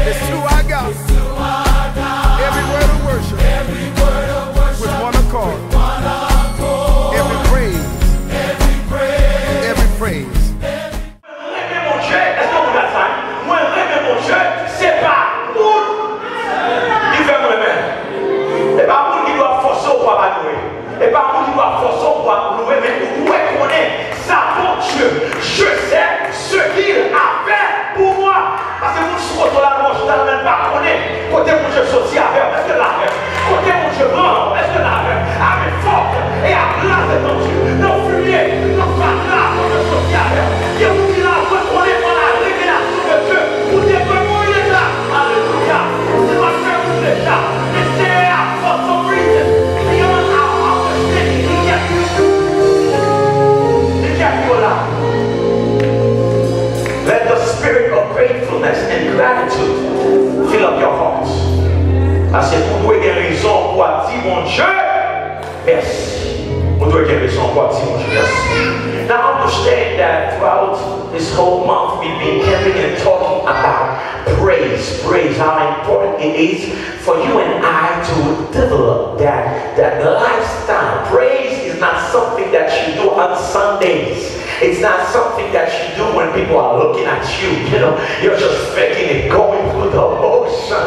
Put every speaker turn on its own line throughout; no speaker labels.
It's to our God. Every word of worship. With one accord. Every praise. Every praise.
C'est pas pour qui fait mon main. Et pas pour qui doit forcer pour louer. Et pas pour qui doit forcer pour louer, mais pour louer qu'on est ça bon Dieu. Je sais ce qu'il a fait pour moi. Parce que vous souhaitez la manche dans le même pas qu'on est. Côté mon Dieu sorti avec, est-ce que la fait? Côté mon Dieu grand, est-ce que la fait? Avec forte et à place de ton Dieu. Non fumier, non pas là, mon Dieu sorti avec. Et vous dites là, qu'on est dans la révélation de Dieu. Pour dire que mon Dieu est là. Alléluia. C'est pas faire vous déjà. Mais c'est là, for some reason. Beyond our understanding. Il y a you là. Let the spirit of gratefulness and gratitude fill up your hearts. Parce que vous devez avoir raison pour dire mon Dieu, merci. Vous devez avoir raison pour dire mon Dieu, merci. Now understand that throughout this whole month we've been caring and talking about praise, how important it is for you and I to develop that lifestyle. Praise is not something that you do on Sundays. It's not something that you do when people are looking at you. You know, you're just faking it, going through the motion.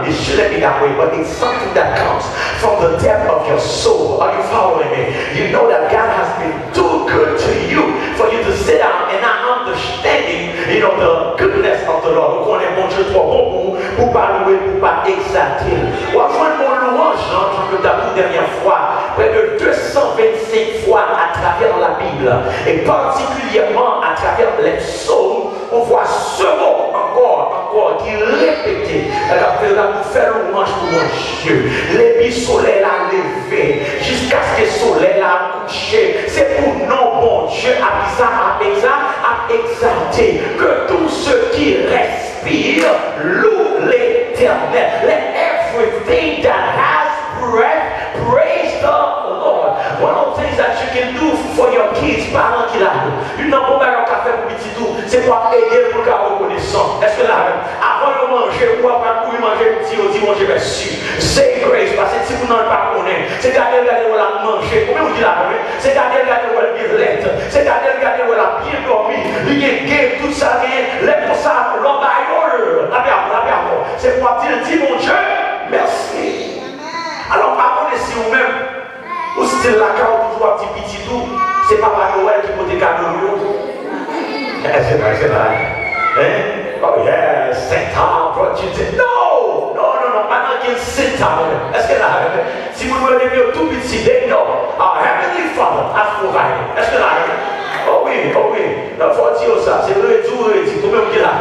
It shouldn't be that way, but it's something that comes from the depth of your soul. Are you following me? You know that God has been too good to you for you to sit down and not understanding, you know, the goodness of the Lord. Vous connaissez mon Dieu trop bon pour pas louer, pour pas exalter. On va faire mon louange, non, comme la toute dernière fois, près de 225 fois à travers la Bible. Et particulièrement à travers les psaumes, on voit ce mot encore qui est répété. Elle a fait là pour faire louange pour mon Dieu. Les soleil a levé jusqu'à ce que le soleil a couché. C'est pour non bon Dieu à exalter que tous ceux qui respirent louent l'Éternel. Let everything that has breath praise the Lord. One of the things that you can do for your kids, parents qui l'ont, une bonne bagarre qu'a fait pour petit tout, c'est pour aider pour qu'à reconnaissance. Est-ce que là, avant de manger, ou après pour manger petit, on dit manger merci. Say grace, parce que si vous n'en pas connaître, c'est garder où la manger. Comment vous dites là, c'est garder où elle est violette, c'est garder où elle a bien dormi, il y a game, tout ça, les pour ça, l'homme la bière, c'est pour dire, dis mon Dieu, merci. Alors, avant de si vous-même, ou si la carte toujours un petit tout, c'est Papa Noël qui peut te cadeau. C'est vrai, c'est vrai. Hein? Oh yeah, Santa brought you to. No, maintenant qu'il Santa. Est-ce que là, si vous voulez bien tout petit, they know. Our Heavenly Father has provided. Est-ce que là, oh oui. Il faut dire ça. C'est vrai, tout le monde dit là.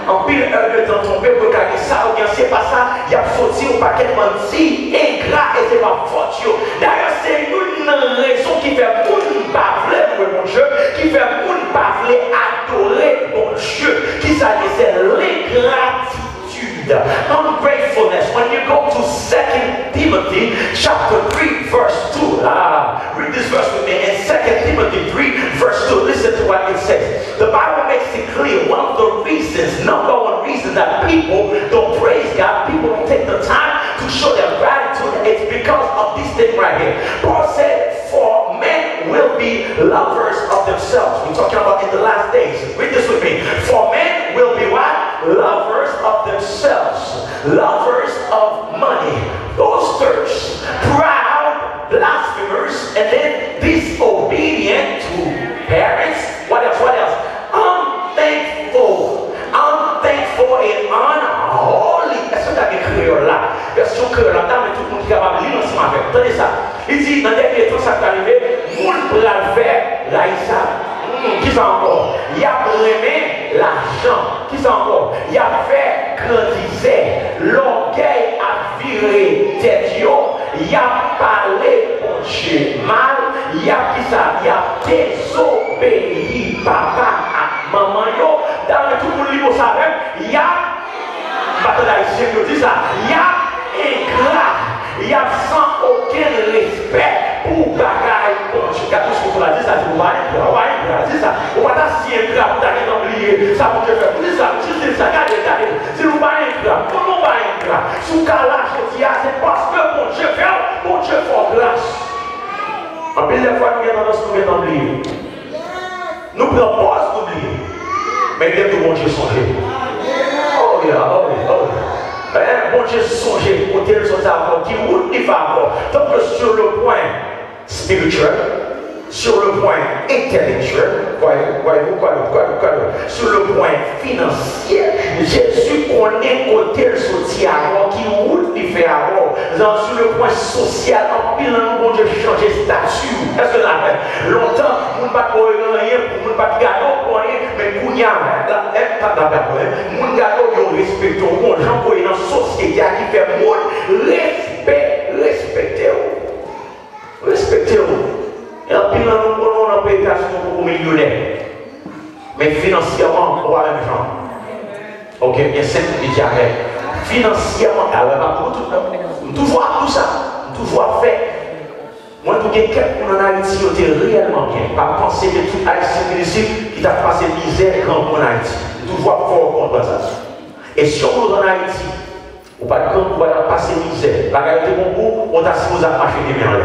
En pile, de temps tombé pour gagner ça, ou bien c'est pas ça, il y a fauti au paquet de menti, ingrat, et c'est pas faute. D'ailleurs, c'est une raison qui fait moun parler pour mon Dieu, qui fait moun parler adorer mon Dieu, qui s'agit c'est l'ingratitude. Ungratefulness. When you go to 2 Timothy chapter 3 verse 2, read this verse with me. In 2 Timothy 3 verse 2, listen to what it says. The Bible makes it clear one of the reasons, number one reason that people don't praise God, people don't take the time to show their gratitude, it's because of this thing right here. Paul said, for men will be lovers of themselves. We're talking about in the last days. Read this with me. For men will be what? Lovers of themselves, lovers of money, boasters, proud, blasphemers, and then disobedient to parents. What else? Unthankful and unholy. Est-ce que tu as écrit là? Version créole, là, mais tout le monde qui est capable de lire ensemble avec. Tenez ça. Il dit, dans les derniers temps, ça peut arriver, moule pour la faire, là, il s'est. Qui ça encore? Il a remis l'argent. Qui ça encore? Il a fait grandir. L'orgueil a viré tête. Il a parlé au Dieu mal. Il a qui ça? Il a désobéi papa à maman. Dans le tout le monde libre, ça même. Il a, il a ingrat. Il y a sans aucun respect pour bagaille. Bon, je regarde tout ce qu'on a dit, ça, c'est pour dire ça. On va pas si ingrat pour t'aller dans l'oublier. Ça, pour te faire. Vous dites ça, regardez. Si vous parlez des fois, nous avons tendance à oublier. Nous prenons pause d'oublier. Mais il y a tout bon Dieu songer. Oh, yeah, oh, yeah, oh, yeah. Bon Dieu songer, côté de son savoir, qui roule des faveurs. Donc, sur le point spirituel, sur le point intellectuel, sur le point financier, Jésus connaît côté de son avant, qui roule des faveurs. Sur le point social, en pile, bon Dieu changer statut. Est-ce que là, longtemps, on ne va pas rien, on ne va pas gagner pour rien, mais pour y aller, on gâteau, respecte au gens qui dans la société qui fait monde, respectez-vous. Et en pile, nous prenons un pays pour millionnaire. Mais financièrement, on va même gens. Ok, bien simple, déjà. Financièrement, alors, toujours tout ça, toujours fait. Moi, tout quelqu'un en Haïti, on était réellement bien. Pas penser que tout Haïtien ici qui t'a passé misère grand en Haïti. Toujours fort contre ça. Et si on est en Haïti, on va passer misère. La réalité, on t'a supposé marcher des mains.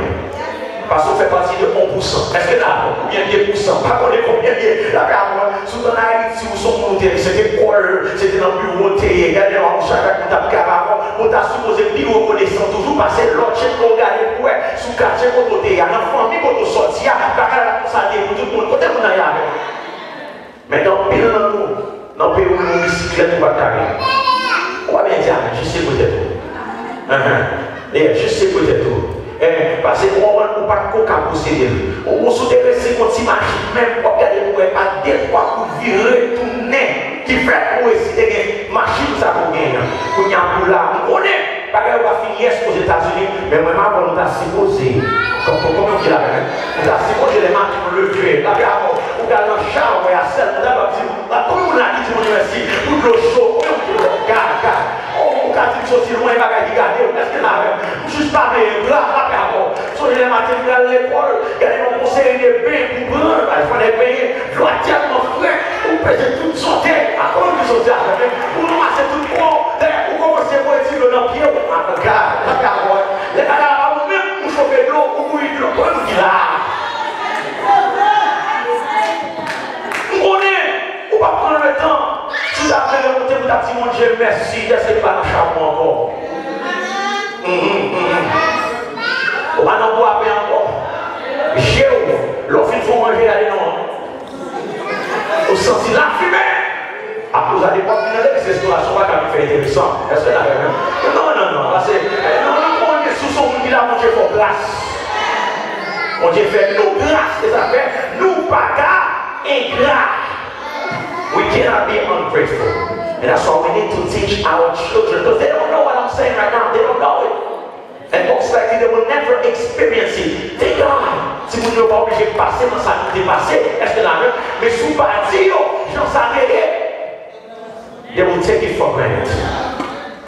Parce qu'on fait partie de 1%. Est-ce que là, combien de 1%? Pas qu'on est combien de la gamme, sous dans Haïti, où sont montés, c'était quoi? C'était dans le bureau, regardez, on chaque table caravane, on t'a supposé plus reconnaissant, toujours passer l'autre chèque pour regarder pour sous quartier pour côté, dans la famille pour sortir, par la constater pour tout le monde, côté mon aïe. Mais dans le pays dans le pays où on bicyclette ou pas carré. On va bien dire, je sais peut-être tout. Je sais peut-être tout. Parce qu'on ne peut pas posséder. On se délaisse quand il marche, même pour regarder pour pas deux fois pour virer, tourner, qui fait pour essayer de marcher ça pour gagner. Pour y avoir là, on connaît. Parce qu'on va finir aux États-Unis, mais vraiment, on t'a supposé. Comment on dit là, on t'a supposé les marques pour le tuer. Là, on a un char, on a celle, on a dit, tout le monde a dit, merci, tout le show, on a on a dit que loin, il va regarder, est-ce que là, juste pas de là, sur les matins, il à l'école, il y a des conseils de bain pour prendre, il faut les payer, je dois dire mon frère, vous payez toute santé, à quoi vous sortez avec, vous ramassez tout le monde, vous commencez à voir ici dans le pied, regarde, les gars, vous-même, vous chauffez de l'eau, vous bouillez de l'eau, vous dites là. Vous connaissez, vous ne pas prendre le temps. Si vous avez remonté, vous avez dit mon Dieu, merci, laissez pas le chapeau encore. On va n'en boire encore. J'ai où l'offre il faut manger, allez non. Au sens de la fumée. Après, vous allez pas finir avec ces explorations, pas qu'à faire intéressant. Est-ce que là, non, parce que on est sous son monde qui a mangé pour grâce. On dit fait nos grâces, les affaires, nous pas ingrats. We cannot be ungrateful. And that's why we need to teach our children, because they don't know what I'm saying right now. They don't know it. And most likely they will never experience it. Thank God. Si vous n'êtes pas obligé de passer dans sa vie dépassée, est-ce que là, mais sous bâti, j'en savais. They will take it for granted.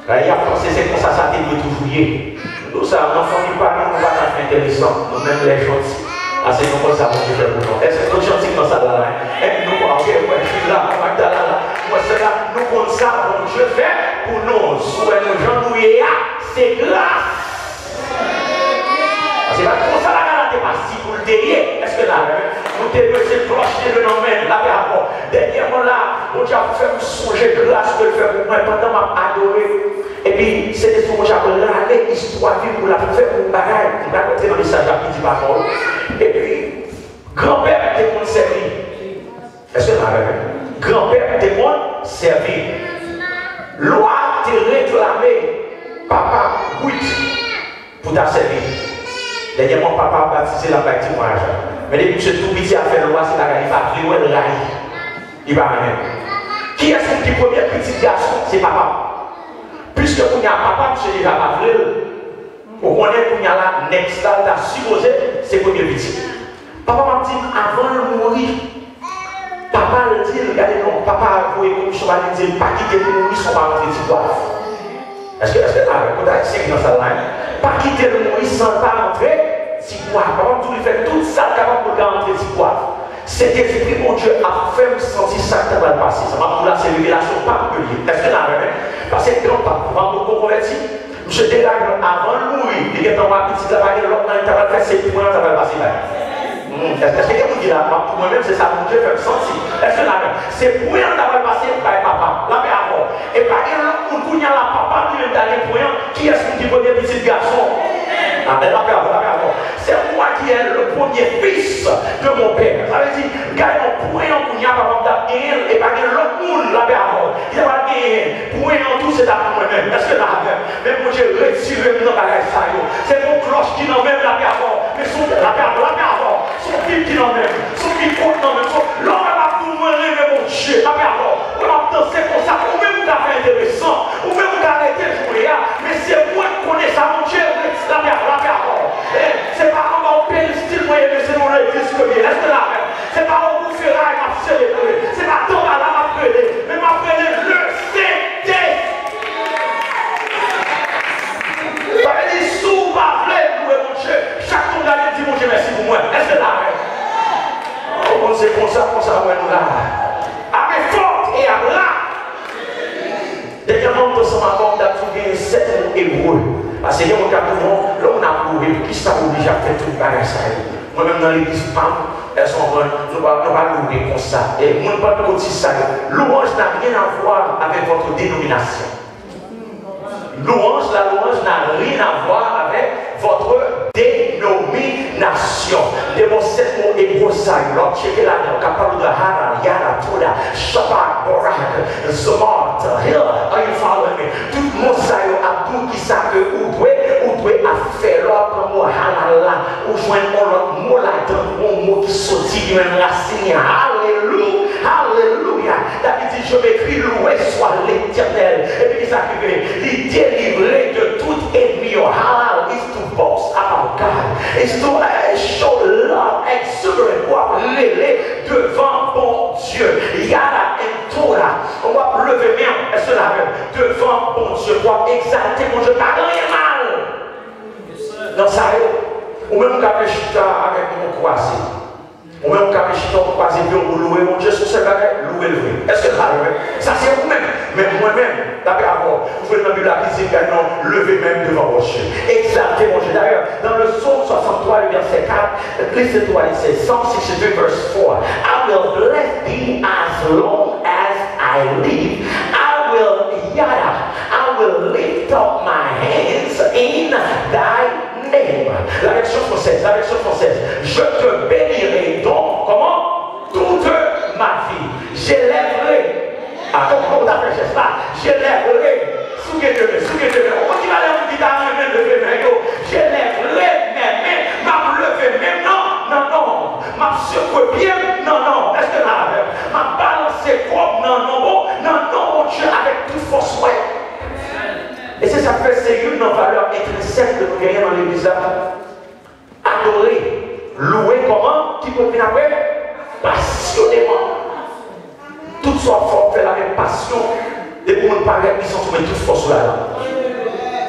Là, il y a pensé, c'est comme ça doit toujours y. Nous, ça, on famille pas, nous, on va faire intéressant. Nous-mêmes, les gentils. Ah, c'est comme ça que je fais pour nous. Est-ce que nous sommes gentils dans ça là? Et nous, ok, ouais, je suis là, moi, c'est là, nous, comme ça, bon, je fais pour nous. Soit nous, gens, nous, c'est grâce. C'est pas comme ça la garde pas si pour le derrière. Est-ce que là, nous devons se clocher le nom même, là, rapport. Dernièrement là, on a fait songer grâce de le faire pour moi pendant m'a adoré. Et puis, c'est des choses que j'ai regardé, histoire pour la faire pour le bagage. Il va raconter dans le message à midi par parole. Et puis, grand-père était mon servi. Est-ce que là, grand-père était mon servi. Loi te réclamé, papa, oui, pour ta servir. Dernièrement, papa a baptisé la bâtie moi. Mais depuis que ce tout petit a fait loi, c'est la il va plus loin de la il va rien. Qui est-ce qui premier petit garçon? C'est papa. Puisque vous y a papa, monsieur déjà pas vrai. Vous connaissez qu'il y a là, next là, t'as supposé, c'est le premier petit. Papa m'a dit, avant de mourir, papa le dit, regardez, non, papa a voué comme je vais dire, pas quitter le mourir sans pas rentrer de coiffe. Est-ce que là, quand tu as 5 dans sa ligne, pas quitter le mourir sans pas rentrer de coiffe. Papa m'a dit, il fait tout ça capable pour rentrer de coiffe. Cet esprit, mon Dieu, a fait me sentir ça qui va passer. Ça m'a pour la révélation pas publiée. Est-ce que là, parce que grand-papa, avant de convertir, je dérange avant de mourir, il est dans ma petite lavage, l'autre dans le faire ses points, ça va passer là. Est-ce que quelqu'un dit là, pour moi-même, c'est ça que Dieu fait me sentir. Est-ce que là, c'est pour rien d'avoir passé par papa, là, mais avant. Et par exemple, pour y a la papa qui est allé pour rien, qui est-ce qui est le petit garçon? C'est moi qui est le premier fils de mon père. Ça veut dire, gagnons pour rien pour y a pas d'abgagner et pas l'autre monde là-bas avant. Il n'y a pas de gagner. Pour rien tout, c'est d'abord moi-même. Est-ce que là, même moi j'ai retiré mon bagage ça. C'est mon cloche qui n'en même là-bas avant. Mais son là-bas avant. Son fils qui n'en même. Son fils qui n'en même. L'homme va tout mourir, mais mon Dieu. Là-bas avant. On va danser comme ça. Ou même vous avez intéressant. Ou même vous avez été joué. Mais c'est moi qui connais ça, mon Dieu. Là-bas avant. C'est pas on va payer le style moyen de ce nom-là. Est-ce que là, c'est pas on vous fera et m'a célébré. C'est pas ton là m'a prêté. Mais m'a prêté le CT. Ça veut dire sous ma plaie, mon Dieu. Chaque tour d'année dit mon Dieu merci pour moi. Est-ce que là, on sait comme ça, nous là. Avec forte et à bras. Dernièrement, nous sommes encore trouvé 7 mots hébreux. Parce que mon capitaine, là on a prouvé qui ça oblige à faire tout le bagage. Moi-même dans l'église femme, elles sont nous pas louer comme ça. Et moi, pas de ça. Louange n'a rien à voir avec votre dénomination. La louange n'a rien à voir avec votre dénomination. Des mots 7 mots hébreux, ça, l'autre, checker là-dedans, capable de Hara, Yara, Toda, Shabbat, Borak, Zomart, Hill, are you following me? Tout le monde, ça, Abdou, qui savent où doit faire l'autre mot, halala, ou joindre l'autre mot là-dedans, un mot qui sortit du même racine. Alléluia, alléluia. David dit, je m'écris, loué soit l'Éternel. Et puis, il s'arrive, il délivrer de tout ennemi. Halal is to boast about God. It's to show love, exuberant, pour aller devant bon Dieu. Yara et Torah. On va lever bien, est-ce que la même, devant bon Dieu, pour exalter mon Dieu, pas rien mal. Dans ça, ou même on peut chuter avec mon croisé. Ou même on peut chuter pour croiser, puis on louer mon Dieu sur ce bagage, louer le vrai. Est-ce que ça c'est vous-même? Mais moi-même, d'abord, vous pouvez dans la Bible qui dit non, levez même devant vos Dieu. Exaltez mon Dieu. D'ailleurs, dans le psaume 63, le verset 4, listen to what it says, Psalm 62, verse 4. I will bless thee as long as I live. I will lift up my hands in thy name. La version française. Je te bénirai donc, comment? Toute ma vie. J'élèverai. Ah, comment on appelle ça? J'élèverai. Souvenez-le. On dit à la guitare, j'élèverai mes mains. M'a levé même. Non. M'a secoué bien. Non. Est-ce que là, m'a balancé comme non, mon Dieu, avec toute force, ouais. Et c'est ça fait, c'est une valeur intrinsèque que nous gagnons dans l'église. Adorer, louer comment? Qui peut venir après? Passionnément. Toute soit fort, fait la même passion. Des pour nous paraître, ils sont trouvés toute force là.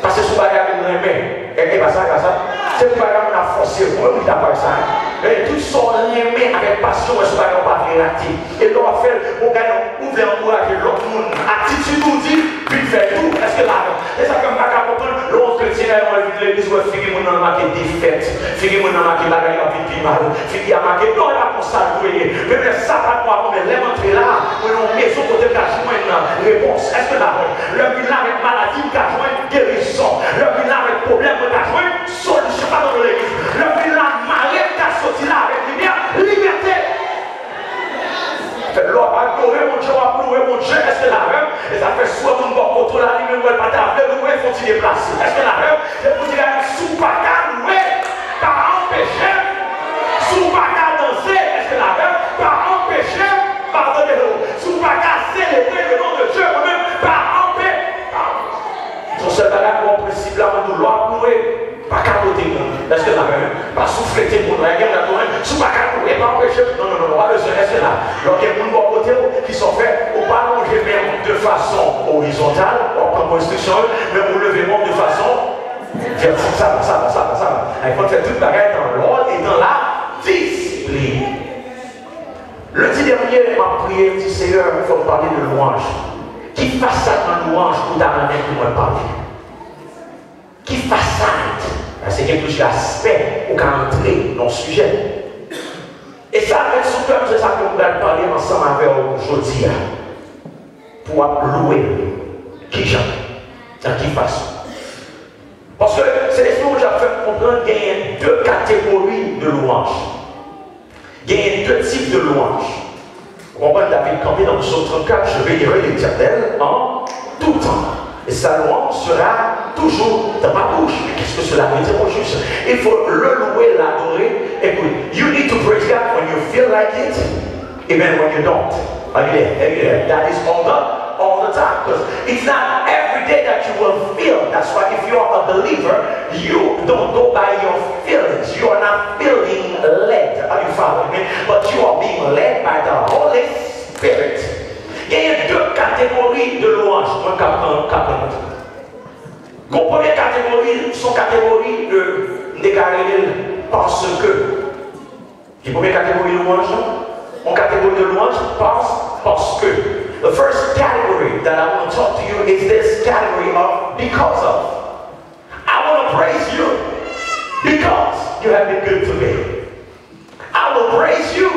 Parce que ce bagage nous remet. Et pas ça. C'est pour bagage nous a forcé. Pour nous d'avoir ça. Et tout sont remet avec passion. Et ce bagage nous pas raté. Et nous va faire, on gagne, ouvrir, encourager l'autre monde. Attitude nous dit, puis faire tout. Est-ce que là, c'est ça que je vais comprendre. L'autre chrétien, on va dire l'église, on va faire mon nom marqué défaite. Faire mon nom marqué bagage à vie mal. Faire marqué, non, on va pas ça jouer. Même les sabbats, on va les montrer là. On a une maison pour te cacher une réponse. Est-ce que là, le bilan avec maladie, on a une guérison. Le bilan avec problème, on a une solution. Pas dans l'église. Le bilan malade, on a sorti là avec lumière, liberté. L'homme a adoré mon Dieu, a loué mon Dieu, est-ce que la même? Et ça fait soit mon bon côté là, lui, même pas t'appeler, nous, il faut s'y déplacer. Est-ce que la même? C'est pour dire, sous pas qu'à louer, pas empêcher, sous pas qu'à danser, est-ce que la même? Pas empêcher, pardonnez-nous, sous pas qu'à célébrer le nom de Dieu, moi-même, pas empêcher. Son seul bagage, mon principe là, on doit louer. Pas capoter monde. Est-ce que la même? Pas souffler tes monde. La guerre là, sous pas capoter, pas empêcher. Non, pas besoin. Est-ce que là? Donc il y a des gens côté qui sont faits au pas longer même de façon horizontale, on prend construction, mais vous levez même de façon verticale. Ça. Il faut faire toute bagarre dans l'ordre et dans la discipline. Le petit dernier m'a prié, dit Seigneur, il faut parler de louange. Qui fasse ça dans louange pour t'amener pour moi parler? Qui fasse ça? C'est quelque chose d'aspect pour entrer dans le sujet. ça, mettre sous cœur, c'est ça qu'on va parler ensemble avec aujourd'hui. Pour louer. Qui j'en? Dans qui façon? Parce que c'est les choses que j'ai fait comprendre qu'il y a deux catégories de louanges. Il y a deux types de louanges. Vous comprenez, David campé dans le psaume 34, je bénirai l'Éternel en tout temps. Et sa louange sera toujours dans ma bouche. Mais qu'est-ce que cela veut dire au juste? Il faut le louer, l'adorer. Écoute, you need to praise God when you feel like it, even when you don't. Are you there? Are you there? That is all the time. Because it's not every day that you will feel. That's why if you are a believer, you don't go by your feelings. You are not feeling led. Are you following me? But you are being led by the Holy Spirit. Il y a deux catégories de louanges. Moi, la première catégorie, sont catégories de déclarer parce que. La première catégorie de louange, en catégorie de louange, parce que. The first category that I want to talk to you is this category of because of. I want to praise you because you have been good to me. I will praise you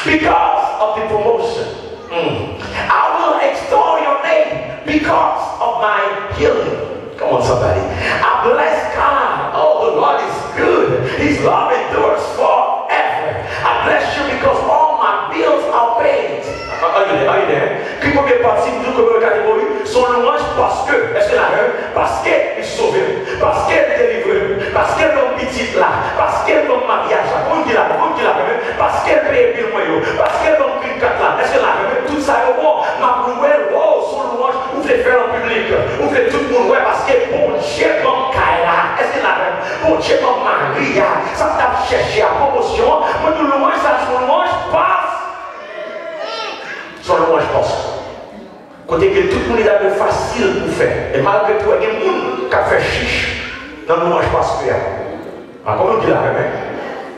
because of the promotion. I will extol your name because of my healing. Come on, somebody. I bless God. Oh, the Lord is good. His love endures forever. I bless you because all my bills are paid. Are you there? Qui peut partie de nous catégorie son louange parce que, est-ce que la même? Parce qu'elle est sauvée, parce qu'elle est délivrée, parce qu'elle est dans petite là, parce qu'elle est dans mariage là, comme dit la même, parce qu'elle paye le moyen, parce qu'elle est dans le carte là, est-ce que la même? Tout ça est bon, ma nouvelle, oh, son louange, vous voulez faire en public, vous voulez tout le monde voir parce que bon Dieu dans Kaila, est-ce que la même? Bon Dieu dans Maria, ça t'a cherché à promotion, moi nous louange, ça son louange passe. Son louange passe. Côté que tout le monde est facile pour faire. Et malgré tout, il y a des gens qui fait chiche dans le louange parce que. Comment on dit là, même?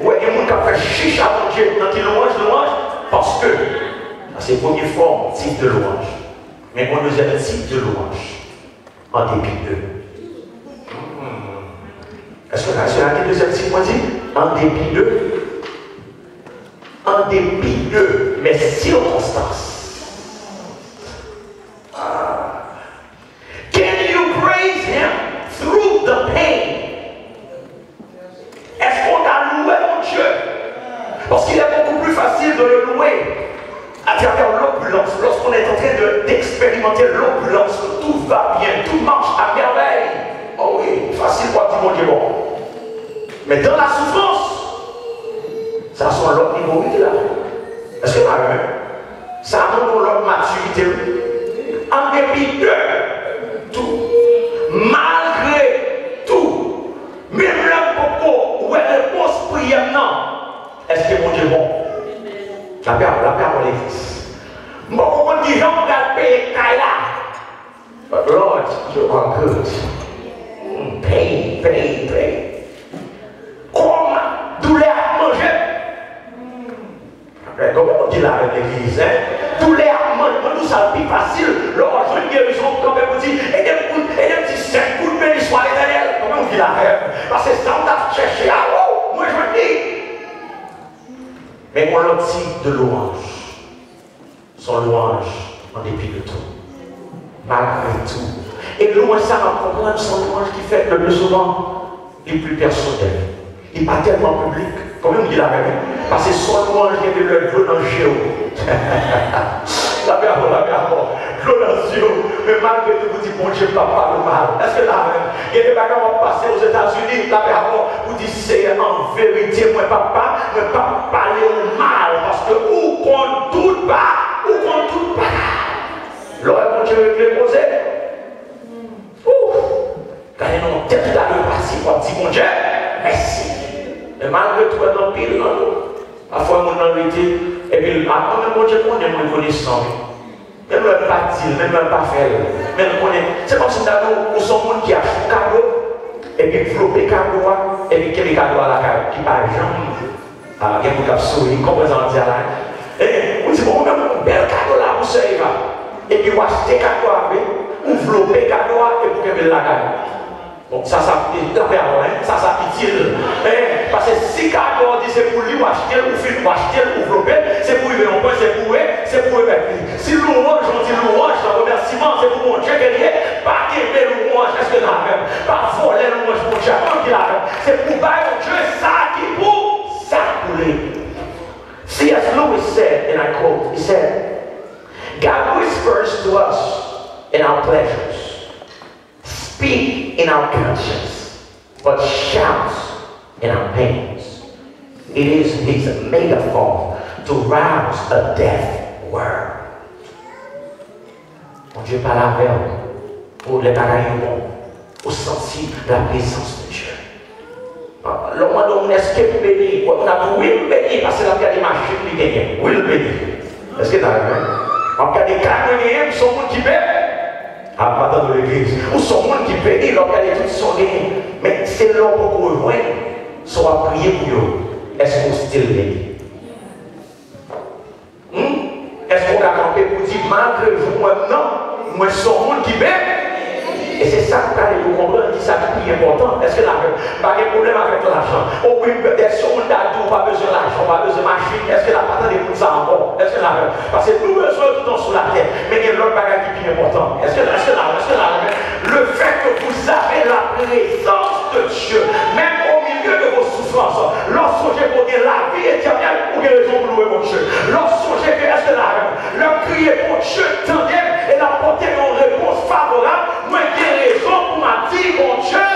Oui, il y a des gens qui fait chiche à mon Dieu dans le louange parce que. C'est la première forme, type de louange. Mais on deuxième type de louange. En dépit d'eux. Est-ce que là, un deuxième type, on dit? En dépit d'eux. En dépit d'eux, mes circonstances. Can you praise him through the pain? Est-ce qu'on a loué mon Dieu? Parce qu'il est beaucoup plus facile de le louer à travers l'opulence, lorsqu'on est en train d'expérimenter l'opulence, que tout va bien, tout marche à merveille. Oh oui, facile pour dire mon Dieu bon. Mais dans la souffrance, ça sont l'autre niveau là. Est-ce que ça même? Ça montre l'autre maturité. En dépit de tout, malgré tout, même le popo ou le poste prière, non. Est-ce que mon Dieu est bon? La paix pour l'église. Bon, on dit, on va payer Kaila. But Lord, you are good. Pain. Comme douleur à manger. Comment on dit là avec l'église, hein? Douleur à manger, nous ça plus facile. Lors je une guérison, quand même on dit, et des petits 5 coups de main, soit l'éternel. Comment on dit là? Parce que ça on a cherché à l'eau, moi je dis. Mais on l'autre type de louange. Son louange en dépit de tout. Malgré tout. Et louange, ça va comprendre son louange qui fait le plus souvent les plus personnels. Il n'est pas tellement public. Comme on dit la même. Parce que son louange est de le dans le géo. La paix à l'eau dans le géo. Mais malgré tout, vous dites, bon Dieu, pas le mal. Est-ce que la même? Il y a des bagages qui vont passer aux États-Unis. La paix à l'eau. Vous dites, c'est en vérité, moi, papa, ne pas parler au mal. Parce que où qu'on doute pas, l'aurait mon Dieu réglé posé. Quand ils ont tête là de passer pour dire mon Dieu, merci. Mais malgré tout, dans le pile, parfois, mon vérité, et puis, après, mon Dieu, on est moins connaissant. Même pas dire, même pas faire. Même c'est comme si nous sommes gens qui a un cadeau, et puis flopper cadeau, et puis quel cadeau à la carte, qui par exemple, il y a un sourire, comme on dit là. Et on dit, bon, on a un bel cadeau là, vous savez, et puis on acheter cadeau avec, ou flopper cadeau, et puis on la gagne. Donc ça, ça, ça, utile. Parce que si Cargo dit c'est pour lui, ou acheter, ou faire, ou acheter, ou développer, c'est pour lui, mais on peut, c'est pour lui. Si louange, on dit louange, le remerciement, c'est pour mon Dieu qui est, pas qu'aimer louange, est-ce que la même, pas voler louange pour Dieu, c'est pour bailler mon Dieu, ça qui pour, ça pour lui. C.S. Lewis said, and I quote, he said, God whispers to us in our pleasures, speak in our conscience, but shouts in our pains. It is his megaphone to rouse a deaf world. Mon Dieu parle avec nous pour les bagailles pour sentir la présence de Dieu. L'homme est-ce qu'il est béni? On a tout oui béni parce que la des machines qui gagnent. Oui béni. Est-ce que tu as vu? On a des cartes qui sont gens qui paient. À partir de l'église. Ou sont gens qui paient. Donc il y a des trucs qui sont gagnés. Mais c'est l'homme pour vous rejoindre. Soit prier pour eux. Est-ce qu'on se dit béni? Est-ce qu'on a campé pour dire malgré vous, moi non, moi sont gens qui paient? Et c'est ça que vous comprenez, c'est ça qui est important. Est-ce que l'argent, pas de problème avec l'argent? Oh oui, peut-être si on a dit, pas besoin d'argent, pas besoin de machine. Est-ce que la patente est pour ça encore? Est-ce que l'argent? Parce que nous besoin tout le temps sur la terre, mais il y a l'autre bagage qui est important. Est-ce que l'argent? Le fait que vous avez la présence de Dieu, même au milieu de vos souffrances, lorsque j'ai donné la vie éternelle, ou des raisons pour louer mon Dieu. Lorsque j'ai fait, est-ce que l'argent? Leur crier pour Dieu tandem et d'apporter une réponse favorable, moi j'ai raison pour m'a dire, mon Dieu.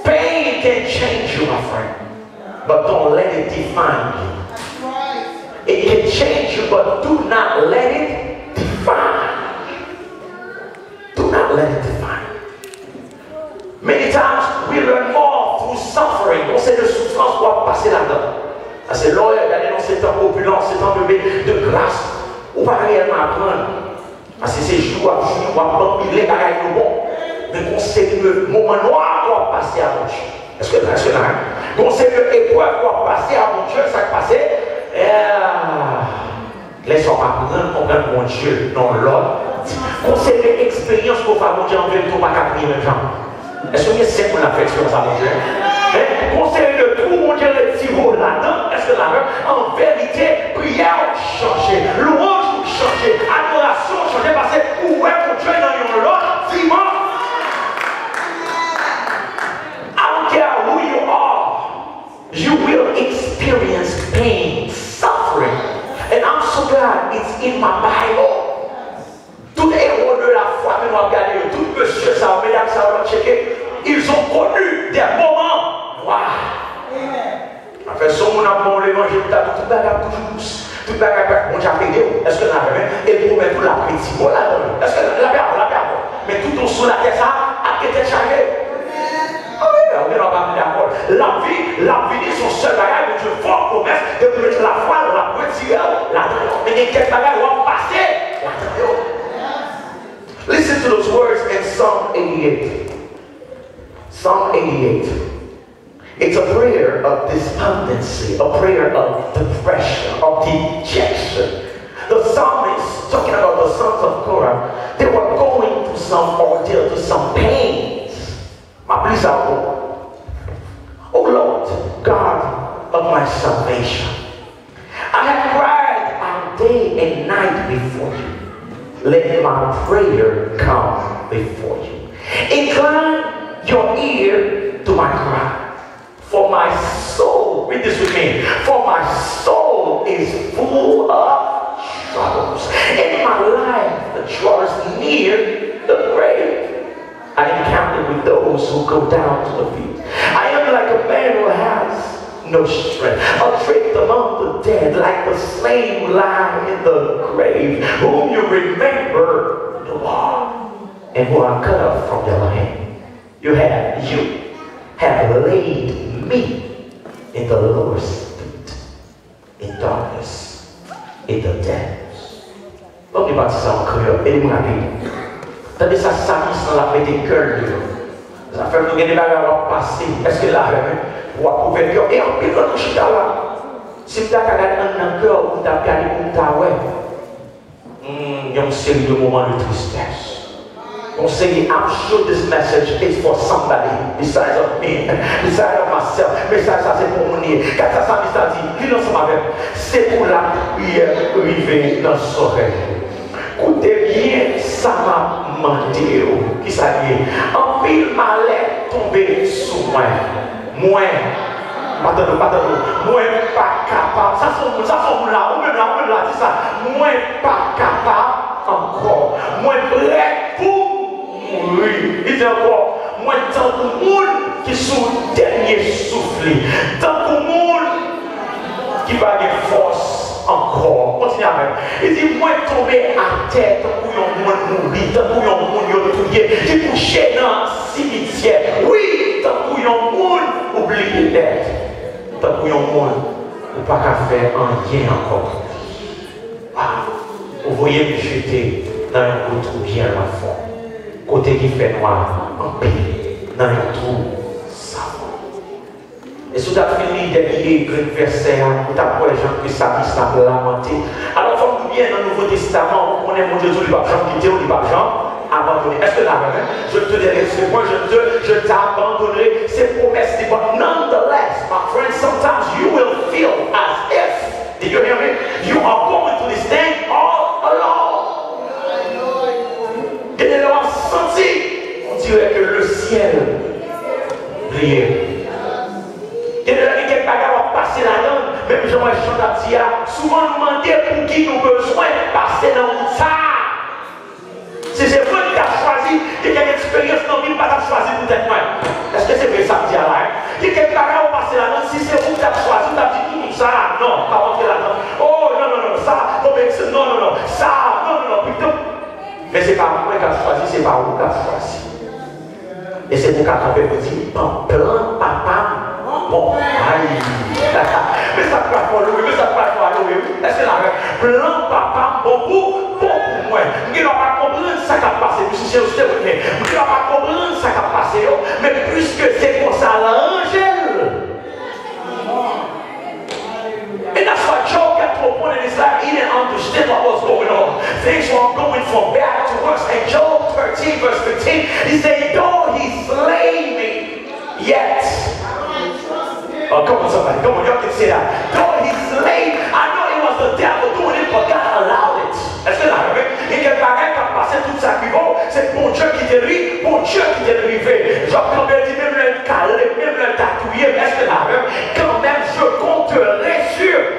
Pain can change you, my friend, but don't let it define you. It can change you, but do not let it define. Do not let it define. Many times we learn more through suffering. On sait de souffrance pour passer là-dedans. Parce que là, regardez dans ces temps opulents, ces temps de grâce, on va réellement apprendre. Parce que c'est jour à jour, on va prendre les bagailles de bon. Mais on sait le moment noir qu'on va passer à mon Dieu. Est-ce que c'est là? On sait que l'épreuve qu'on va passer à mon Dieu, ça va passer. Laissons apprendre, on regarde mon Dieu dans l'ordre. On sait que l'expérience qu'on va mon Dieu en vérité, on va capter les gens. Est-ce que c'est qu'on a fait expérience à mon Dieu? Conseil de tout, mon Dieu, le petit mot là-dedans, est-ce que la même, en vérité, prière changer, louange changer, adoration changer, parce que où est mon Dieu dans l'autre dimanche? I don't care who you are, you will experience pain, suffering, and I'm so glad it's in my Bible. Tous les héros de la foi, mais nous regardons, tout monsieur, ça, mesdames, ça va checker, ils ont connu des moments noirs. En fait, si on a bon l'évangile, tout le bagage toujours, tout le bagage, on a payé, est-ce que la même, et promet tout la prédit, est-ce que la perdre, mais tout au sous la terre, ça a été chargé. On est pas d'accord. La vie est son seul bagage, mais je vois promesse de mettre la foi, la retirer, là-dedans. Mais il y a quelques bagages qui vont passer là-dedans. Listen to those words in Psalm 88. Psalm 88. It's a prayer of despondency, a prayer of depression, of dejection. The psalmist, talking about the sons of Korah, they were going through some ordeal, through some pains. Please, oh Lord, God of my salvation, I have cried out day and night before you. Let my prayer come before you. Incline your ear to my cry. For my soul, read this with me. For my soul is full of troubles. And my life draws near the grave. I am counted with those who go down to the pit. I am like a man who has no strength, adrift among the dead, like the slain who lie in the grave, whom you remember no more, and who are cut off from your hand. You have laid me in the lowest pit, in darkness, in the depths. Vamos debater ça en créole, aidez-moi à lire. Tandis que ça s'amuse dans la paix des cœurs. Ça fait que nous avons des bagages à passer. Est-ce que là, on va trouver le cœur? Et en plus, quand nous sommes là, si vous avez un cœur, vous avez gardé pour ta ouais. Il y a une série de moments de tristesse. Conseiller, I'm sure this message is for somebody besides of me, besides of myself. Message ça c'est pour mon nez. Quand ça dit, il ensemble avec, c'est pour la prière privée dans son oreille. Écoutez bien, ça m'a demandé, qui ça dit, en pile malais tombé sous moi. Moi, pardon, moi pas capable, ça sont là, ou même là, dit ça, moi pas capable encore, moi prêt pour mourir. Il dit encore, moi tant que monde qui sous le dernier souffle, tant que monde qui va avoir force encore, continue avec. Il dit, moi tomber à terre, tant que un monde mourir, tant que un monde tuer, qui couché dans le cimetière, oui, tant que un monde oublié d'être. Tant que un monde, ou pas qu'à faire un lien encore. Vous voyez me jeter dans un trou bien à fond. Côté qui fait noir, en pile, dans un trou savant. Et si vous avez fini d'écrire le verset, vous avez les gens qui savent qui savent lamenter. Alors, il faut bien dans le Nouveau Testament, on connaît mon Dieu, il n'y a pas de gens qui disent, il n'y a pas de gens abandonner. Est-ce que là, je te dirai, c'est moi, je t'abandonnerai ces promesses. But nonetheless, my friend, sometimes you will feel as if, did you hear me? You are going to this thing all alone. Et de l'avoir senti, on dirait que le ciel brillait. Et de l'avoir quelques bagages passer là-dedans, même Jean-Baptiste, souvent nous demander pour qui nous besoin de passer dans ça. Si c'est vous qui avez choisi, qui a une expérience dans la vie, pas choisi peut-être moi. Est-ce que c'est vrai ça que je dis là? Il y a quelques bagages au passé là-dedans, si c'est vous qui avez choisi, vous avez dit tout ça, non, pas rentrer là-dedans. Oh non, ça, non, ça, non, plutôt. Mais c'est pas moi qui ai choisi, c'est pas vous qui avez choisi. Et c'est pour qu'après vous dites, plan, papa, bon, aïe. Mais ça ne peut pas faire, mais ça ne peut pas faire. Est-ce que là, plan, papa, bon pour moi. Je ne vais pas comprendre ce qui a passé, je ne vais pas comprendre ce qui a passé, mais puisque c'est comme ça, l'angèle. And that's why Job got to a point in his life, he didn't understand what was going on. Things were going from bad to worse. And Job 13, verse 15, he said, though he slay me, yet. Oh, come on, somebody, come on, y'all can say that. Though he slay, I know it was the devil doing it, but God allowed it. Est-ce que là, il y a quelqu'un qui a passé tout ça qui va, c'est bon Dieu qui dérive, bon Dieu qui dérive. Job quand même dit, même le calé, même le tatouillé, est-ce que là, quand même je compterai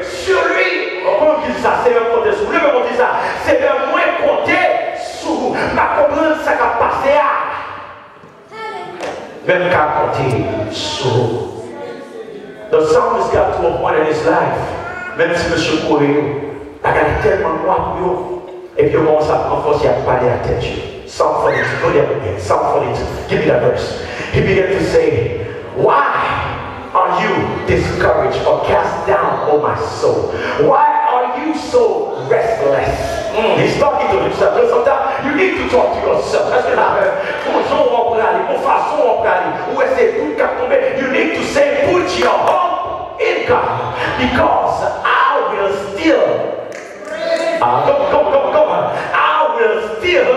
sur lui. Comment on dit ça? C'est même compter sur lui, mais on dit ça. C'est même moins compter sur ma comprendre ça qui a passé à. Même qu'à compter sur. The psalmist got to a point in his life, même si M. Corée, il a tellement noir pour eux. Et puis, on commence à prendre force et à parler à tête. Psalm 42, go there again. Psalm 42, give me that verse. He began to say, why are you discouraged or cast down, O my soul? Why are you so restless? He's talking to himself. But sometimes you need to talk to yourself. That's what happened. You need to say, put your hope in God, because I will still. Come on. I will still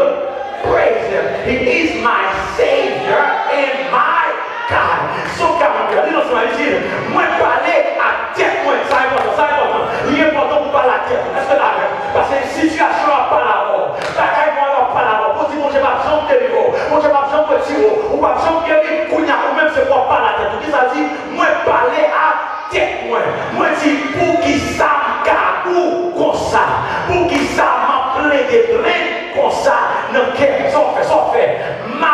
praise him. He is my Savior and my God. So, quand on dit, moi, parler à tête, moi, ça est important. Il est important pour parler à tête. Est-ce que là, parce que la situation n'a pas la mort. La moi, n'a pas la mort. Pour dire, moi, je n'ai pas besoin de niveau. Moi, je n'ai pas besoin de petit mot. Ou pas besoin de guérir. Ou même, c'est pour parler à tête. Tout ça dit, moi, parler à tête, moi. Moi, dis, pour qui ça, ou comme ça. Pour qui ça m'a plein de plaintes comme ça. Non, qu'est-ce qu'on fait? Ma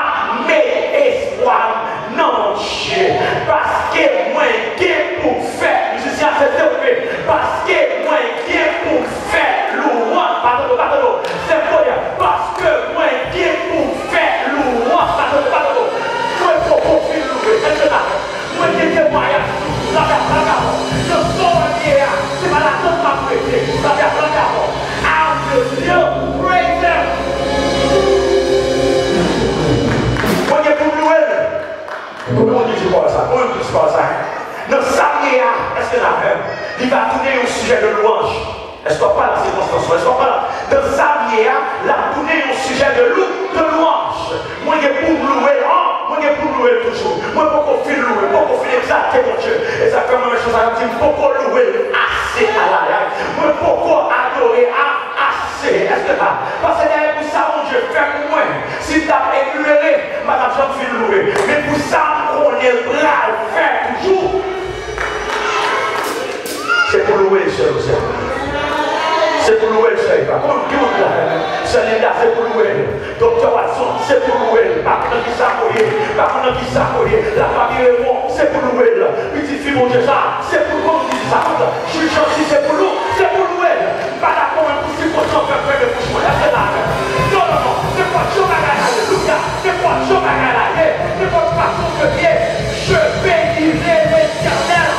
espoir. Non, Dieu, parce que moi, qui pour faire, musicien, c'est vrai, parce que moi, qui pour faire louange, pardon, c'est quoi, parce que moi, qui pour faire louange, pardon, moi, pour faire louer, c'est ça, moi, qui est moyen, ça va pas, je sors hier, c'est pas la tête m'a prêté, ça va pas, I will still praise them. Moi, qui pour louer. Comment on dit ça? Comment on dit ça? Dans Samuel, est-ce que la même? Il va tourner au sujet de louange. Est-ce qu'on parle de circonstance? Est-ce qu'on parle dans Samuel, il a tourné au sujet de louange. si tu as énuméré, madame Jean-Philippe Loué. Mais pour ça, on est bras le faire toujours. C'est pour louer le seul, c'est pour louer le seul. C'est Linda, c'est pour louer. Docteur Watson, c'est pour louer. Par contre, qui s'accoyer, la famille Raymond, c'est pour louer. Petit fille, mon Dieu, ça, c'est pour nous. Je suis gentil, c'est pour nous, c'est pour louer. Pas d'accord, pour si pour s'en faire de bouche, c'est là. Non, non, non, c'est pas chaud à gagner, alléluia. C'est pas chaud à gagner, c'est pas façon de bien. Je bénirai l'Éternel.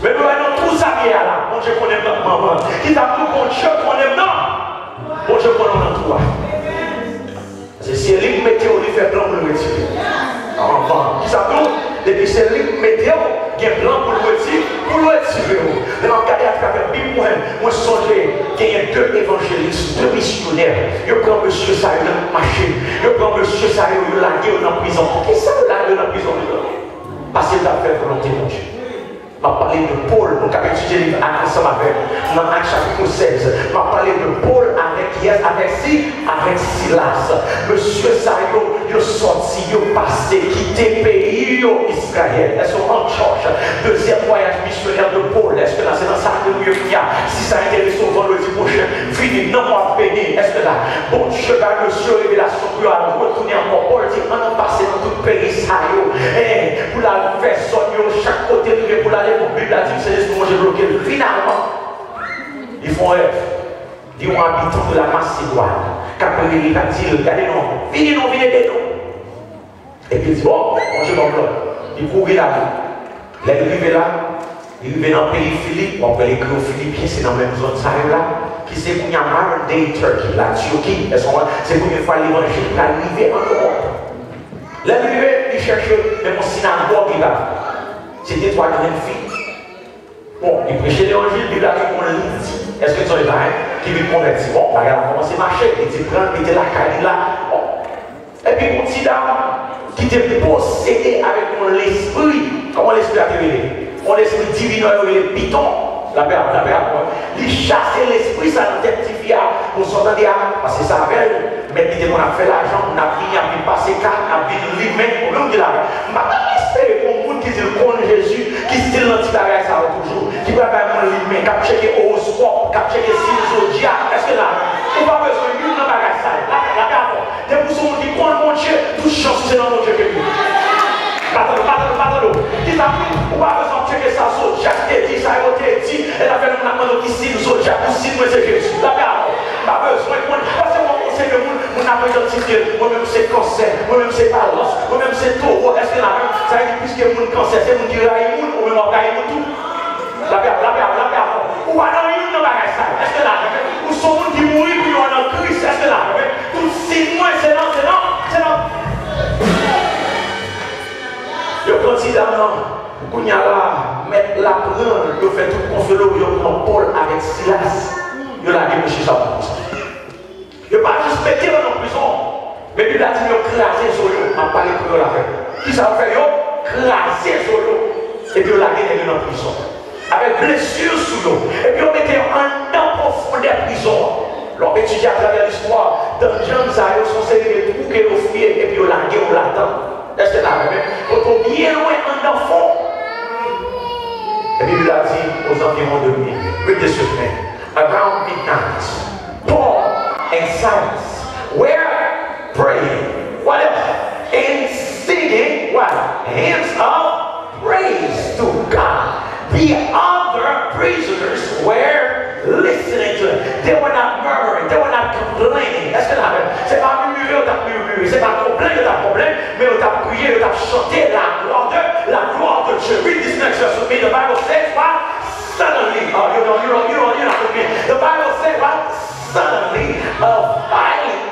Mais nous allons tout ça qui est là. Bon Dieu qu'on aime notre maman. Qui t'a pris bon Dieu qu'on aime non. Bon Dieu qu'on aime dans toi. C'est si elle est météo, il fait blanc pour le retirer. Qui t'a pris depuis c'est l'île météo, il y a blanc pour le retirer. Pour le retirer. Mais dans le cas à travers la Bible, moi je songe qu'il y a deux évangélistes, deux missionnaires. Ils prennent monsieur ça, ils ont marché. Ils prennent monsieur ça, ils ont lagué dans la prison. Qu'est-ce que ça lagué dans la prison? Parce qu'il a fait volonté de Dieu. Je vais parler de Paul, donc avec étudier le livre ensemble avec dans Actes chapitre 16. Je vais parler de Paul avec Silas. Monsieur Sayo, il est sorti, il est passé, quitté le pays Israël. Est-ce qu'on Antioche? Deuxième voyage missionnaire de Paul. Est-ce que là, c'est dans ça que nous y a? Si ça intéresse au vendredi prochain, fini, non, moi béni. Est-ce que là, bon Dieu, monsieur, révélation, pour retourner encore. Paul dit, on a passé dans tout le pays Sayo. Et pour la faire sonner chaque côté, pour la pour Bible a dit que c'est ce que j'ai bloqué. Finalement, ils font rêve. Ils ont habitant de la Macédoine. Qu'après il a dit, regardez non, venez non, venez des noms. Et puis il dit, bon, mangez mon bloc. Il courait là. Là, il arrive là. Il arrive dans le pays Philippe. On peut l'écrire aux Philippiens, c'est dans la même zone ça là. Qui c'est qu'on y a modern day Turkey, la Turquie. C'est la première fois l'évangile qui est arrivé en Europe. Là, il cherchait même en synagogue là. C'était trois grandes filles. Bon, il prêchait l'évangile, il a dit qu'on lit. Est-ce que tu es là qui lui convertit? Bon, il a commencé à marcher, il dit prendre, il était là, il là. Bon. Et puis, mon petit dame qui était possédé avec mon esprit. Comment l'esprit a été? Mon esprit divin, il est piton. La paix, il chassait l'esprit, ça nous rectifie pour s'entendre, parce que ça avait, mais il dit qu'on a fait l'argent, on a pris, on a pu passer 4, on a pu lui-même, on a dit là, espérer pour le monde qui dit le con Jésus, qui style l'anti-bagage ça toujours, qui va faire mon lui-même, qui a checké horoscope, qui a checké signe zodiac, est-ce que là, on va besoin de nous bagage ça, la paix, des personnes qui connaissent mon Dieu, tout chance c'est dans mon Dieu que lui. Pardon. Qui t'a pris? On va besoin de checker ça, Zodiac, dit, ça a été dit, elle a fait un amendement qui signe Zodiac, ou signe c'est Jésus. La paix, pas besoin de moi, parce que moi, conseil de monde, mon identité, moi-même c'est cancer, moi-même c'est balance, moi-même c'est taureau, est-ce que la même, ça veut dire puisque mon cancer, c'est mon qui raille mon, ou même on raille tout. La paix, ou pas dans une bagage ça, est-ce que la même, ou son monde qui mourit, puis on a en Christ, est-ce que la même, tout signe, moi, c'est non. Je considère qu'on y a là, mettre la prendre, je fais tout consoler, je prends Paul avec Silas, je l'ai dit, monsieur ça. Je ne vais pas juste mettre dans la prison, mais il a dit, je craser sur eux, je ne parle pas de la fête. Qui ça fait, craser sur eux, et puis je l'ai dit dans la prison, avec blessure sur eux, et puis on mettait en profondeur prison. L'on étudie à travers l'histoire, dans Jean Zayo, son série de trous qu'elle offrait, et puis on l'a dit, on l'attend. Est-ce que là, on est bien loin en enfant. La Bible a dit aux environs de minuit, read this with me, around midnight, Paul and Silas were praying. What else? And singing what? Hymns of praise to God. The other prisoners were listening to it. They were not murmuring, they were not complaining. Est-ce que là, c'est pas murmurer, c'est pas problème, mais on t'a prié, on t'a chanté la gloire de Dieu. Read this next verse with me. The Bible says what? Suddenly, you're not with me. The Bible says what? Suddenly, a violent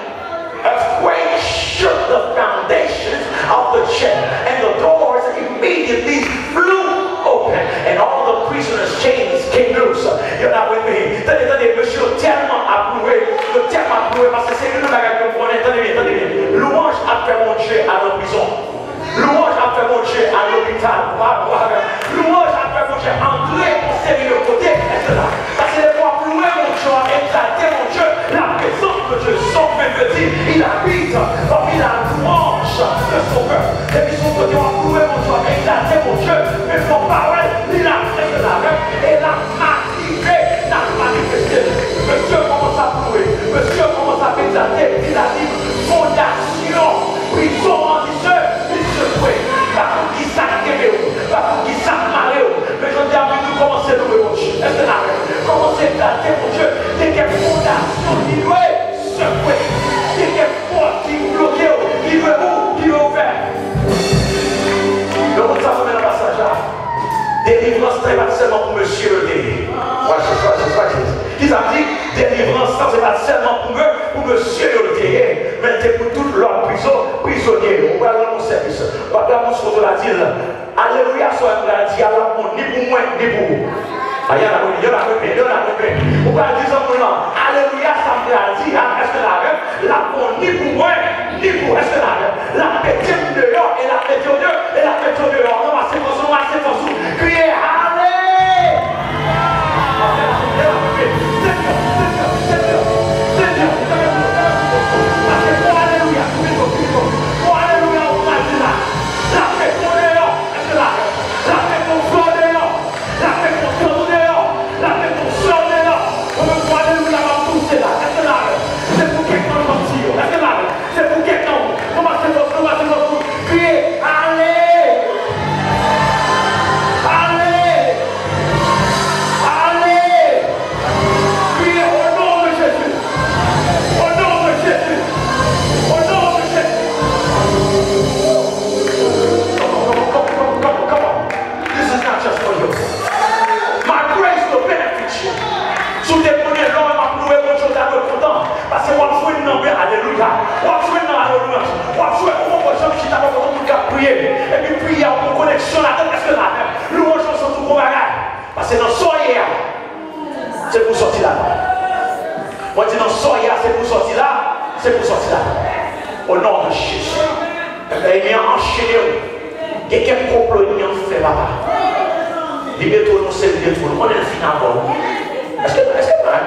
earthquake shook the foundations of the church, and the doors immediately flew open, and all the prisoners' chains came loose. You're not with me. Tenez, monsieur, tellement approuvé, parce que c'est une bagarre que vous connaissez. Tenez, louange a fait mon Dieu à la prison. Louange a fait mon Dieu à l'hôpital. Louange a fait mon Dieu entrer pour série il a fait de la rêve, et la manifesté. Monsieur commence à pleurer, monsieur commence à pétater, il a dit fondation, prison en diseur, il se fouet, pas pour qui s'acquérir, pas pour qui s'amarrer, mais je dis à vous, nous commençons à louer mon Dieu. Est-ce que la rêve? Commencez à dater mon Dieu, dès qu'il y a fondation, il doit se fouet, dès qu'il y a porte qui bloque, il veut où, il veut ouvert. Donc, ça se met dans le passage là. Délivrance, ce n'est pas seulement pour monsieur le délire. C'est ça qu'ils ont dit. Délivrance, ce n'est pas seulement pour monsieur le délire, mais c'est pour toute l'autre prisonnier. On va dans mon service. On va dans mon service. On va dire, alléluia, soit un dit, alors ni pour moi, ni pour vous. Il y en a repris. On va dire ça pour nous. Alléluia, ça me dit, est-ce que la ni pour moi, ni pour vous. Est-ce que la pété dehors et la pété dehors et la pété dehors. Non, c'est pour ça, c'est pour ça. Criez, allez! Parce que dans soya, c'est pour sortir là. Moi je dis dans soya, c'est pour sortir là, c'est pour sortir là. Au nom de Jésus. Il y a enchaîné. Quelqu'un complot, il y a fait là-bas. Il met tout le monde, c'est le tout. On est le final. Est-ce que c'est vrai?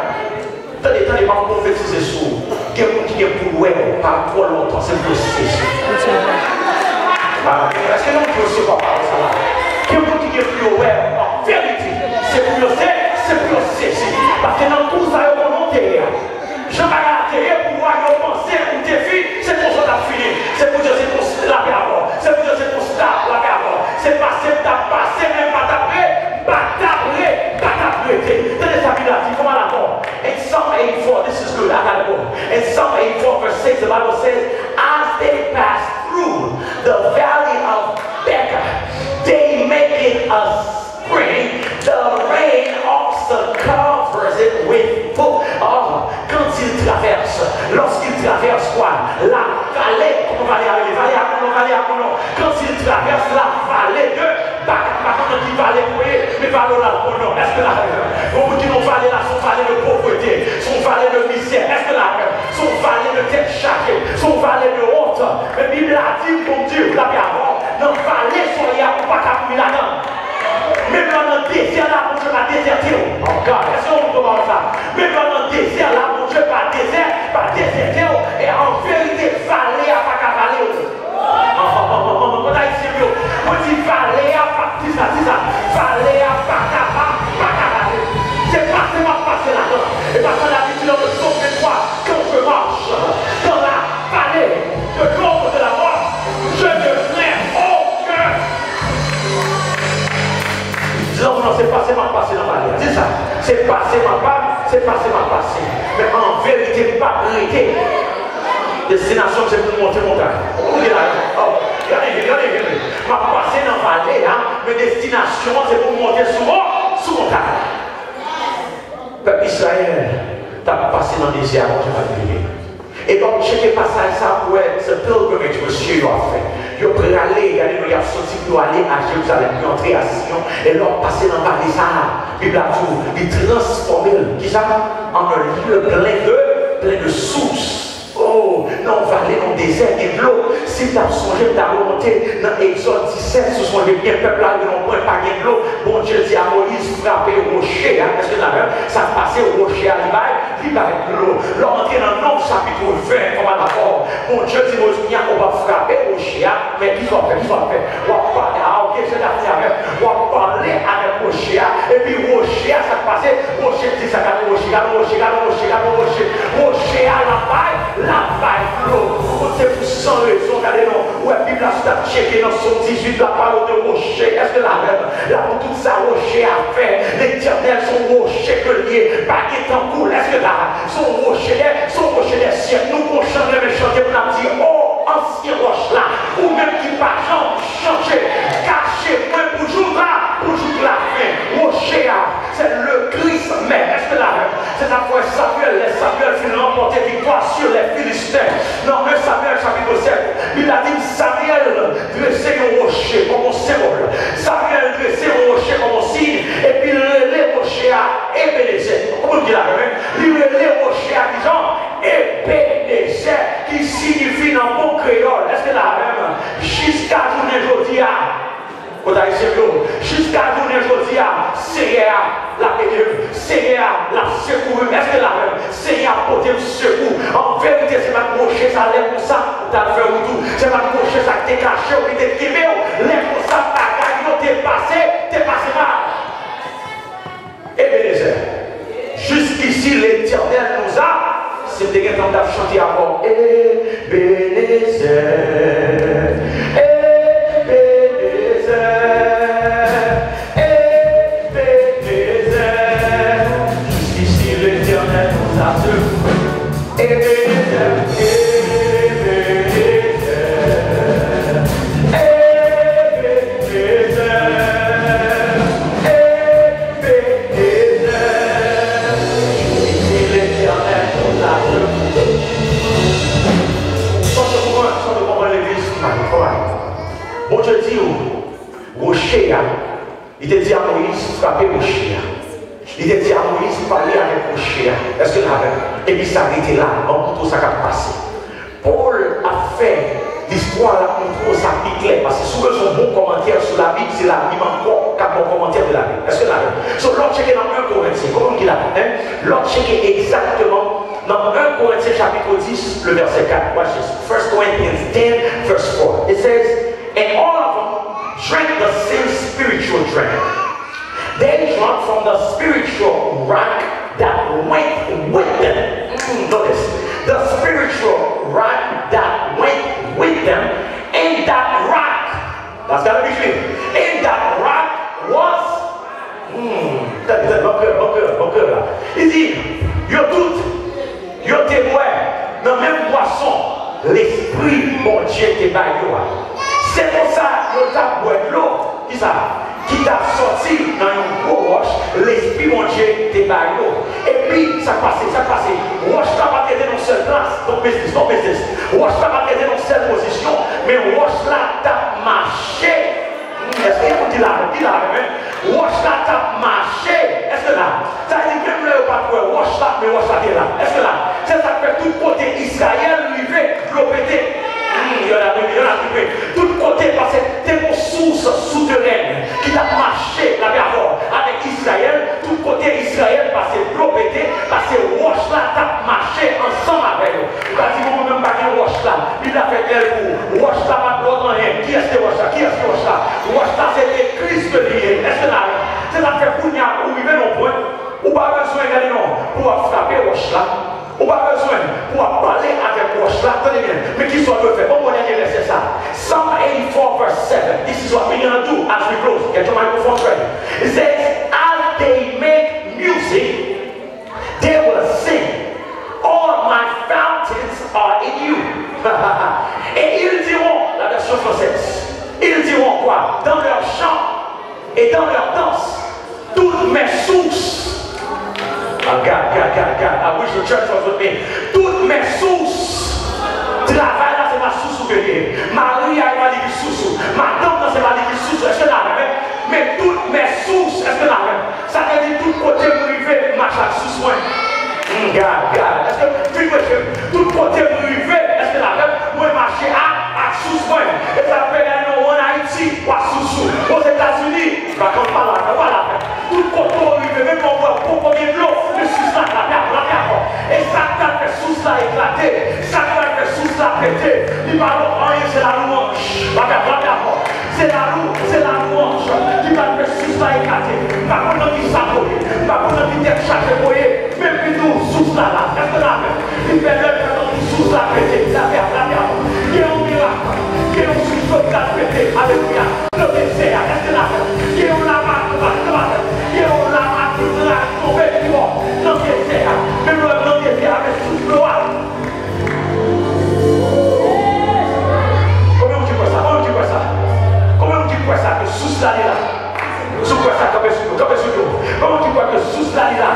Tenez, pas prophétiser sur. Quelqu'un qui est pour ouais, pas trop longtemps, c'est pour Jésus. Est-ce que l'on peut se voir par ça là? Quelqu'un qui est plus ouais, en vérité. C'est pour le saisir. Parce que dans tout ça, il y a monté. Je vais arrêter pour voir que penser pour tes filles, c'est pour ça que tu as fini. C'est pour dire c'est pour la garde. C'est pour dire c'est pour ça la garde. C'est passé, t'as passé, même pas t'appeler, pas t'appeler. Tenez ça, il a dit, comment la mort? In Psalm 84, this is good, I gotta go. In Psalm 84, verse 6, the Bible says, as they pass through the valley of Becca, they make it a spring. The rain also covers it with food. Oh, quand il traverse, lorsqu'il traverse quoi? La vallée, comment va aller? Quand il traverse la vallée de Bac, qui va aller courir, mais va là pour nous. Est-ce que la vous dites nos vallées là sont vallées de pauvreté, sont vallées de misère. Est-ce que la sont vallées de tête chargée, sont vallées de honte. Mais la Bible a dit, mon Dieu, la bien avant, dans la vallée, soyez à pas qu'à courir là-dedans. Même dans le désert là, mon Dieu va déserter. Oh God, est-ce qu'on peut voir ça? Même dans le désert là, mon Dieu va déserter. Et en vérité, vallée à pas qu'à vallée. On a ici, on dit vallée à pas, dis ça. Vallée à pas qu'à vallée. C'est pas seulement passer là-dedans. Et parce qu'on a dit dans le psaume 23, quand je marche dans la vallée de l'ombre de la mort, je ne crains aucun. Non, c'est pas seulement passer dans la vallée. C'est ça. C'est pas seulement passer. Mais en vérité, pas arrêter. Destination, c'est pour monter montagne. Regardez. Ma passer dans la vallée, mais destination, c'est pour monter sous montagne. Peuple Israël, tu as passé dans le désert avant de vivre. Et donc, chaque passage, ça pour être ce pilgrimage que monsieur a fait. Il a pris aller, il a sorti pour aller à Jérusalem, puis entrer à Sion, et là, passer dans la vallée, ça, Bible a dit, il transforme, qui ça, en un lieu plein de sources. Oh, non, on va aller dans le désert et de l'eau. Si tu as songé, tu as remonté dans Exode 17, ce sont les bien peuple là, ils n'ont pas de l'eau. Bon Dieu dit à Moïse, frapper au rocher. Est-ce que ça passait au rocher à l'hiver, il va avec l'eau. Là, on entre dans le nom chapitre 20, comme à la forme. Bon Dieu dit, Moïse, on va frapper au rocher, mais qui va faire? On va pas, ok, besoin d'affaire avec, on va parler avec Rocher, et puis Rocher, ça passe, Rocher dit ça, Rocher, la paille, l'eau, c'est pour sans raison, regardez, non, ouais, Bible a checké dans son 18, la parole de Rocher, est-ce que la même, là, pour tout ça, Rocher a fait, l'éternel, son Rocher que lié, pas qui est en cours, est-ce que là, son Rocher des siècles, nous qu'on chante, mais chanter, on a dit, oh, ancien roche là, ou même qui pas changer, caché, moi, pour jouer la fin, Rocher, c'est le Christ, mais est-ce que là, c'est la fois Samuel finit remporter victoire sur les Philistins. Dans 1 Samuel chapitre 7, il a dit Samuel dressé un rocher comme un symbole. Samuel dressé un rocher comme un signe. Et puis le rocher à Ebenezer. Comment dit là? Il le rocher à disant Ebenezer qui signifie dans mon créole. Est-ce que là même jusqu'à journée aujourd'hui jusqu'à journée aujourd'hui, Seigneur la bénédiction, Seigneur la secours. Est-ce que la même Seigneur porter le secours? En vérité, c'est ma rocher, ça lève comme ça, tu as fait tout. C'est ma rocher, ça t'est caché, ou t'es quimé, lève comme ça, t'es passé mal. Ebenezer, jusqu'ici l'Éternel nous a, c'est des gens qui ont chanté avant. Ebenezer. Il te dit à Moïse, frapper Rocher. Il te dit à Moïse, parler avec Rocher. Est-ce que là, et puis ça était là, donc tout ça qui a passé. Paul a fait l'histoire là pour trouver ça plus clair, parce que souvent son bon commentaire sur la Bible, c'est la Bible encore qu'un bon commentaire de la Bible. Est-ce que là, l'autre checké dans 1 Corinthiens, comment il a fait? L'autre checké exactement dans 1 Corinthiens chapitre 10, le verset 4. Watch this. 1 Corinthians 10, verse 4. It says, and all of them drank the same spiritual drink. They drank from the spiritual rock that went with them. Notice, the spiritual rock that went with them, and that rock, that's gotta be clear, and that rock was, il dit, yo tout, yo témoin, dans la même boisson, l'esprit, mon Dieu, t'es baillot. C'est pour ça que nous avons boire de l'eau. Qui t'a sorti dans une gros roche, l'esprit mon Dieu t'es baillot. Et puis ça passe. Roche n'a pas traité dans une seule place, dans business. Roche n'a pas traité dans une seule position, mais roche là t'a marché. Est-ce que vous dites là, roche là t'a marché. Est-ce que là, ça dit même là, pas de roche là, mais roche là t'es là. Est-ce que là, c'est ça fait tout côté Israël, lui fait globéter. Il y en a trouvé. Tout côté, parce que c'est une source souterraine qui a marché la mer avec Israël. Tout côté Israël, parce que globété, parce que roche là, a marché ensemble avec eux. Il va dire, vous même pas qu'il roche là. Il a fait tel coup. Roche là, pas de l'autre rien. Qui est-ce que roche là? Roche là, c'est le Christ lié. Est-ce que là, c'est la fait pour nous arriver au point où pas besoin d'aller non pour frapper roche là. On n'a pas besoin pour parler avec roche là, attendez bien, mais qui soit le fait. On va dire c'est ça. Psalm 84 verse 7. This is what we're going to do as we close. Get your microphone ready. It says, as they make music, they will sing. All my fountains are in you. Et ils diront, la version française, ils diront quoi? Dans leur chant et dans leur danse, toutes mes sources. God, I wish the church was with me. Toutes mes sources. Travail là, c'est ma source supérieure. Marie a pas dit source. Madame, c'est pas dit source. Est-ce que là, mais toutes mes sources, est-ce que là, ça veut dire tout côté privé, marche à source. God. Est-ce que tout côté privé, est-ce que là, moi marcher à source. Et ça fait en Haïti, ou à source. Aux États-Unis, je raconte pas là, voilà. Tout côté privé, même on voit pour combien de l'eau. Et ça t'a fait sous ça éclater, ça t'a fait sous ça péter. Il va rien, c'est la louange. C'est la louange. pas qu'on qui s'appelle, pas qu'on qui tête chargé pour même puis nous sous là là, est-ce que là il fait le temps sous la pété, la terre, il y a un miracle, il y a un souffle de la pété, alléluia, le désert, est-ce que là il y a un lama, il y a un lama qui va tomber dans le désert, même dans le désert avec souffle là. Comment tu vois ça? Comment tu vois ça? Que sous là là. Sous quoi ça? Comment tu vois que sous là là?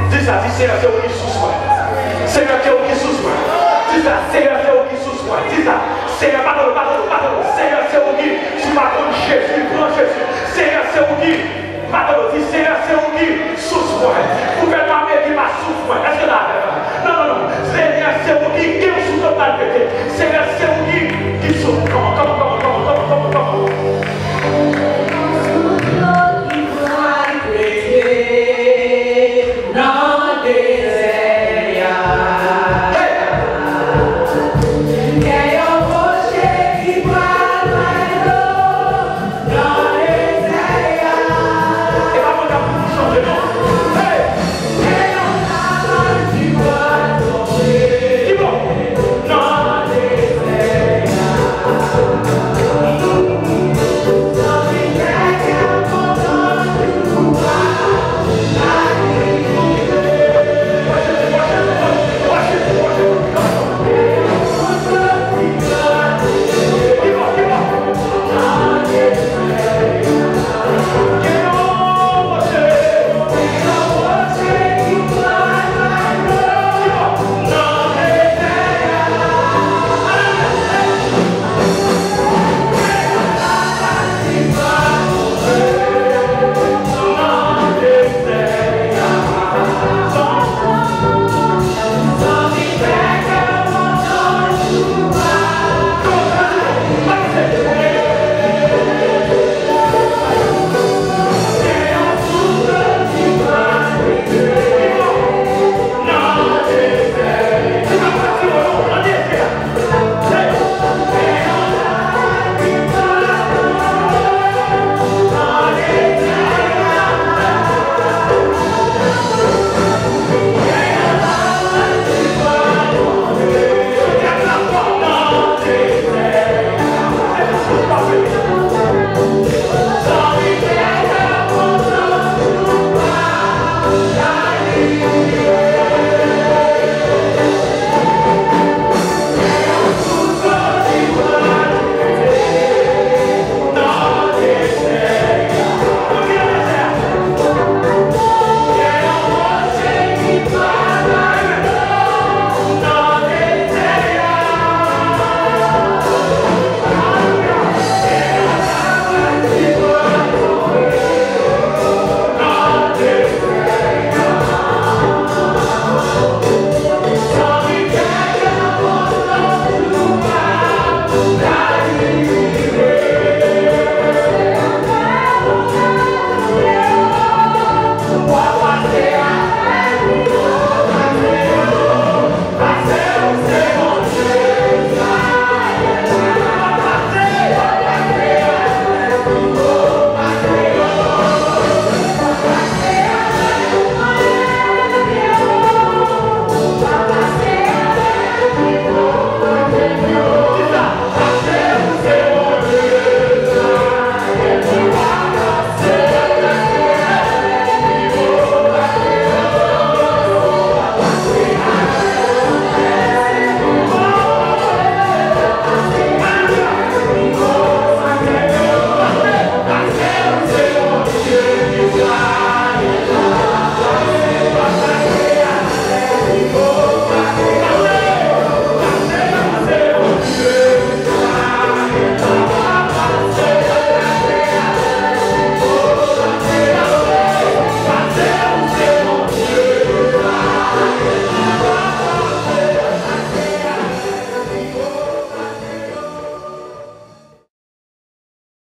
Dis ça, dis Seigneur, c'est où qui sous moi. Seigneur, c'est où qui sous moi. Dis ça, Seigneur, c'est où qui sous moi. Dis ça, Seigneur, pardon. Seigneur, c'est où qui sous ma Jésus, grand Jésus. Seigneur, c'est où qui